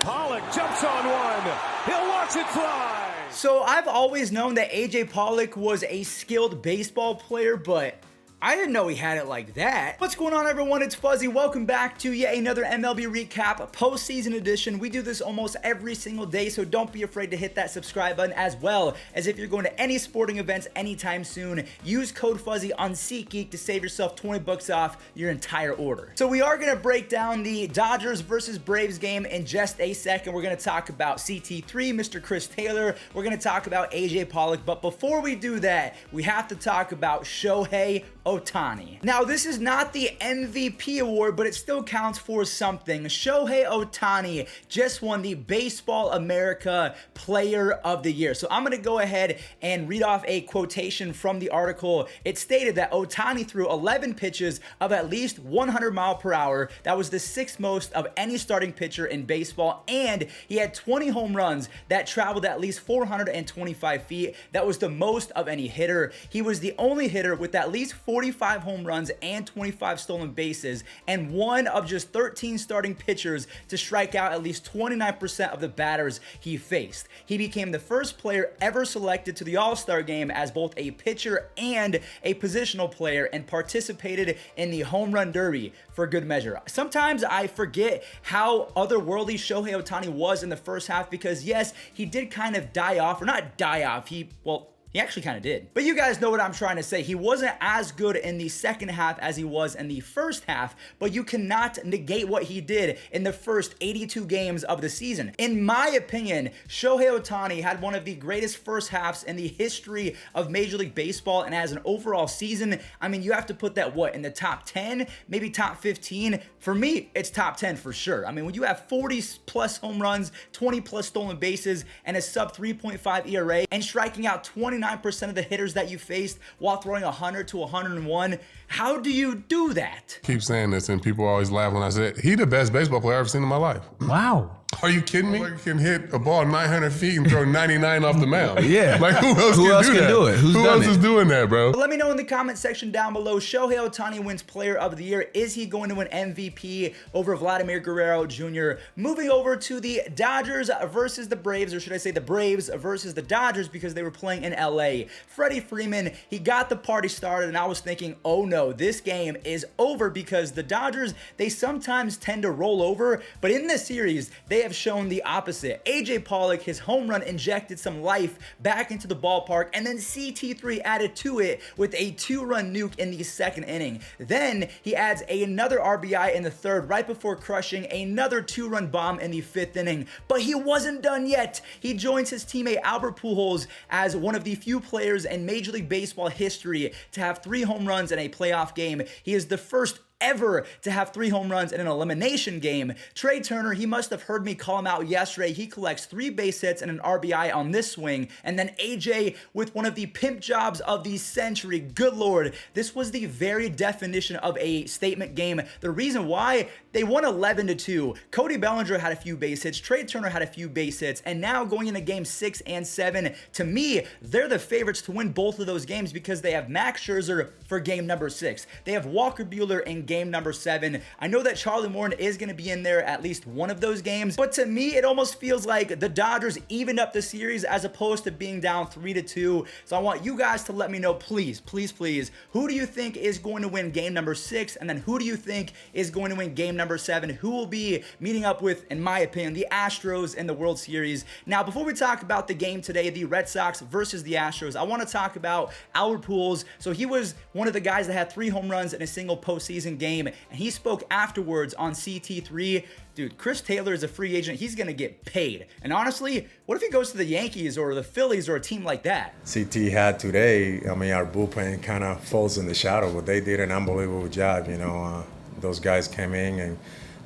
Pollock jumps on one. He'll watch it fly. So I've always known that AJ Pollock was a skilled baseball player, but I didn't know he had it like that. What's going on, everyone? It's Fuzzy. Welcome back to yet another MLB recap, postseason edition. We do this almost every single day, so don't be afraid to hit that subscribe button, as well as if you're going to any sporting events anytime soon, use code Fuzzy on SeatGeek to save yourself 20 bucks off your entire order. So we are going to break down the Dodgers versus Braves game in just a second. We're going to talk about CT3, Mr. Chris Taylor. We're going to talk about AJ Pollock, but before we do that, we have to talk about Shohei Ohtani. Now, this is not the MVP award, but it still counts for something. Shohei Ohtani just won the Baseball America Player of the Year. So I'm going to go ahead and read off a quotation from the article. It stated that Ohtani threw 11 pitches of at least 100 miles per hour. That was the sixth most of any starting pitcher in baseball, and he had 20 home runs that traveled at least 425 feet. That was the most of any hitter. He was the only hitter with at least 45 home runs and 25 stolen bases, and one of just 13 starting pitchers to strike out at least 29% of the batters he faced. He became the first player ever selected to the All-Star game as both a pitcher and a positional player, and participated in the Home Run Derby for good measure. Sometimes I forget how otherworldly Shohei Ohtani was in the first half, because yes, he did kind of die off, or not die off, he actually kind of did. But you guys know what I'm trying to say. He wasn't as good in the second half as he was in the first half, but you cannot negate what he did in the first 82 games of the season. In my opinion, Shohei Ohtani had one of the greatest first halves in the history of Major League Baseball, and as an overall season, I mean, you have to put that, in the top 10, maybe top 15? For me, it's top 10 for sure. I mean, when you have 40 plus home runs, 20 plus stolen bases, and a sub 3.5 ERA, and striking out 29% of the hitters that you faced while throwing 100 to 101. How do you do that? I keep saying this, and people always laugh when I say it. He the best baseball player I've ever seen in my life. Wow. Are you kidding me? Like, you can hit a ball 900 feet and throw 99 off the mound. Yeah. Like, who else can do that? Who else is doing that, bro? Let me know in the comment section down below. Shohei Ohtani wins Player of the Year. Is he going to win MVP over Vladimir Guerrero Jr.? Moving over to the Dodgers versus the Braves, or should I say the Braves versus the Dodgers, because they were playing in LA. Freddie Freeman, he got the party started, and I was thinking, oh no, this game is over, because the Dodgers, they sometimes tend to roll over, but in this series, they have shown the opposite. AJ Pollock, his home run injected some life back into the ballpark, and then CT3 added to it with a 2-run nuke in the second inning. Then he adds another RBI in the third, right before crushing another 2-run bomb in the fifth inning. But he wasn't done yet. He joins his teammate Albert Pujols as one of the few players in Major League Baseball history to have 3 home runs in a playoff game. He is the first ever to have 3 home runs in an elimination game. Trey Turner, he must have heard me call him out yesterday. He collects 3 base hits and an RBI on this swing. And then AJ with one of the pimp jobs of the century. Good Lord, this was the very definition of a statement game. The reason why, they won 11-2. Cody Bellinger had a few base hits. Trey Turner had a few base hits. And now going into game 6 and 7, to me, they're the favorites to win both of those games, because they have Max Scherzer for game number 6. They have Walker Buehler in game number 7. I know that Charlie Morton is going to be in there at least one of those games, but to me, it almost feels like the Dodgers evened up the series as opposed to being down 3-2. So I want you guys to let me know, please, who do you think is going to win game number 6? And then who do you think is going to win game number 7? Who will be meeting up with, in my opinion, the Astros in the World Series? Now, before we talk about the game today, the Red Sox versus the Astros, I want to talk about Albert Pujols. So he was one of the guys that had 3 home runs in a single postseason game, and he spoke afterwards on CT3. Dude, Chris Taylor is a free agent. He's going to get paid. And honestly, what if he goes to the Yankees or the Phillies or a team like that? CT had today, I mean, our bullpen kind of falls in the shadow, but they did an unbelievable job. You know, those guys came in and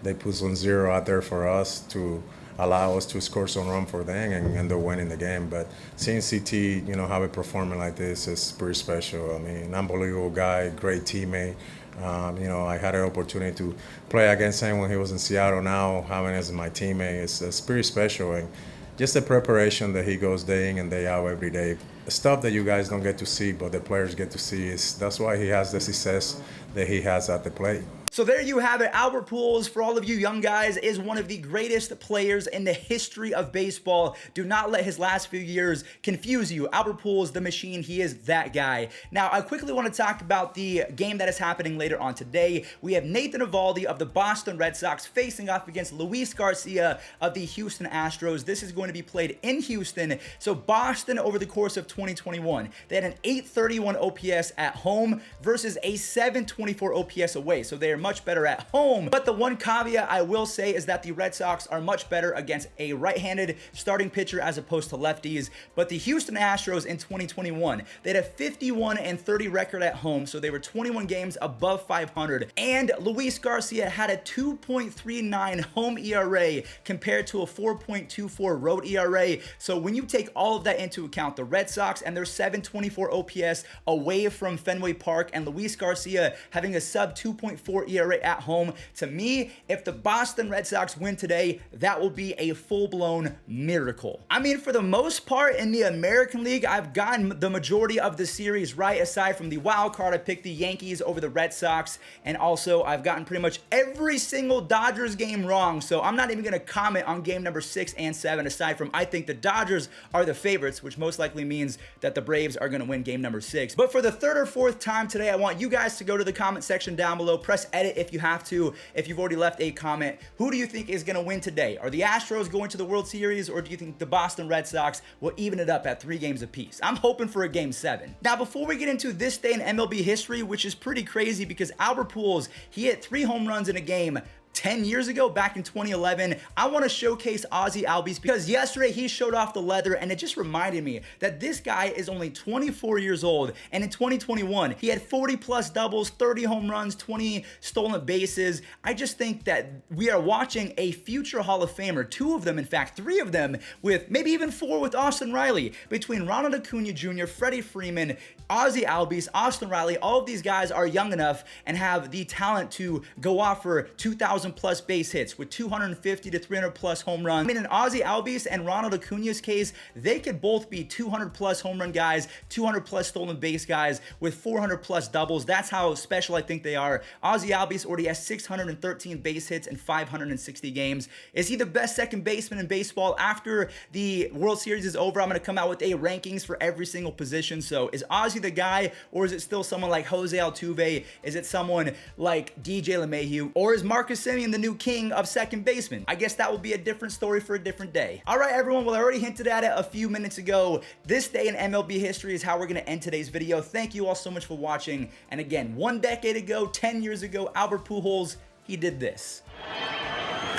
they put some 0 out there for us to allow us to score some run for them and end up winning the game. But seeing CT, you know, have it performing like this is pretty special. I mean, unbelievable guy, great teammate. You know, I had an opportunity to play against him when he was in Seattle. Now having him as my teammate is pretty special. And just the preparation that he goes day in and day out every day. The stuff that you guys don't get to see, but the players get to see, that's why he has the success that he has at the plate. So there you have it. Albert Pujols, for all of you young guys, is one of the greatest players in the history of baseball. Do not let his last few years confuse you. Albert Pujols, the machine, he is that guy. Now, I quickly want to talk about the game that is happening later on today. We have Nathan Eovaldi of the Boston Red Sox facing off against Luis Garcia of the Houston Astros. This is going to be played in Houston. So Boston, over the course of 2021, they had an 831 OPS at home versus a 724 OPS away. So they are much better at home. But the one caveat I will say is that the Red Sox are much better against a right-handed starting pitcher as opposed to lefties. But the Houston Astros in 2021, they had a 51-30 record at home. So they were 21 games above 500. And Luis Garcia had a 2.39 home ERA compared to a 4.24 road ERA. So when you take all of that into account, the Red Sox and their 724 OPS away from Fenway Park and Luis Garcia having a sub 2.4 ERA at home, to me, if the Boston Red Sox win today, that will be a full-blown miracle. I mean, for the most part in the American League, I've gotten the majority of the series right. Aside from the wild card, I picked the Yankees over the Red Sox, and also I've gotten pretty much every single Dodgers game wrong, so I'm not even going to comment on game number 6 and 7, aside from I think the Dodgers are the favorites, which most likely means that the Braves are going to win game number 6. But for the third or fourth time today, I want you guys to go to the comment section down below, press edit if you have to, if you've already left a comment. Who do you think is going to win today? Are the Astros going to the World Series, or do you think the Boston Red Sox will even it up at 3 games apiece? I'm hoping for a game 7. Now, before we get into this day in MLB history, which is pretty crazy because Albert Pujols, he hit 3 home runs in a game 10 years ago, back in 2011, I want to showcase Ozzie Albies because yesterday he showed off the leather, and it just reminded me that this guy is only 24 years old, and in 2021, he had 40 plus doubles, 30 home runs, 20 stolen bases. I just think that we are watching a future Hall of Famer, 2 of them, in fact, 3 of them, with maybe even 4 with Austin Riley. Between Ronald Acuna Jr., Freddie Freeman, Ozzie Albies, Austin Riley, all of these guys are young enough and have the talent to go off for 2,000 plus base hits with 250 to 300 plus home runs. I mean, in Ozzie Albies and Ronald Acuna's case, they could both be 200 plus home run guys, 200 plus stolen base guys with 400 plus doubles. That's how special I think they are. Ozzie Albies already has 613 base hits in 560 games. Is he the best second baseman in baseball? After the World Series is over, I'm going to come out with a rankings for every single position. So is Ozzie the guy, or is it still someone like Jose Altuve? Is it someone like DJ LeMahieu, or is Marcus Semien the new king of second baseman? I guess that will be a different story for a different day. All right, everyone. Well, I already hinted at it a few minutes ago. This day in MLB history is how we're going to end today's video. Thank you all so much for watching. And again, 1 decade ago, 10 years ago, Albert Pujols, he did this.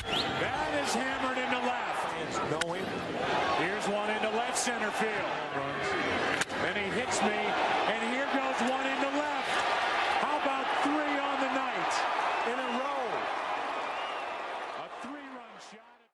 That is hammered into left. It's going. Here's one into left center field. And he hits me. And here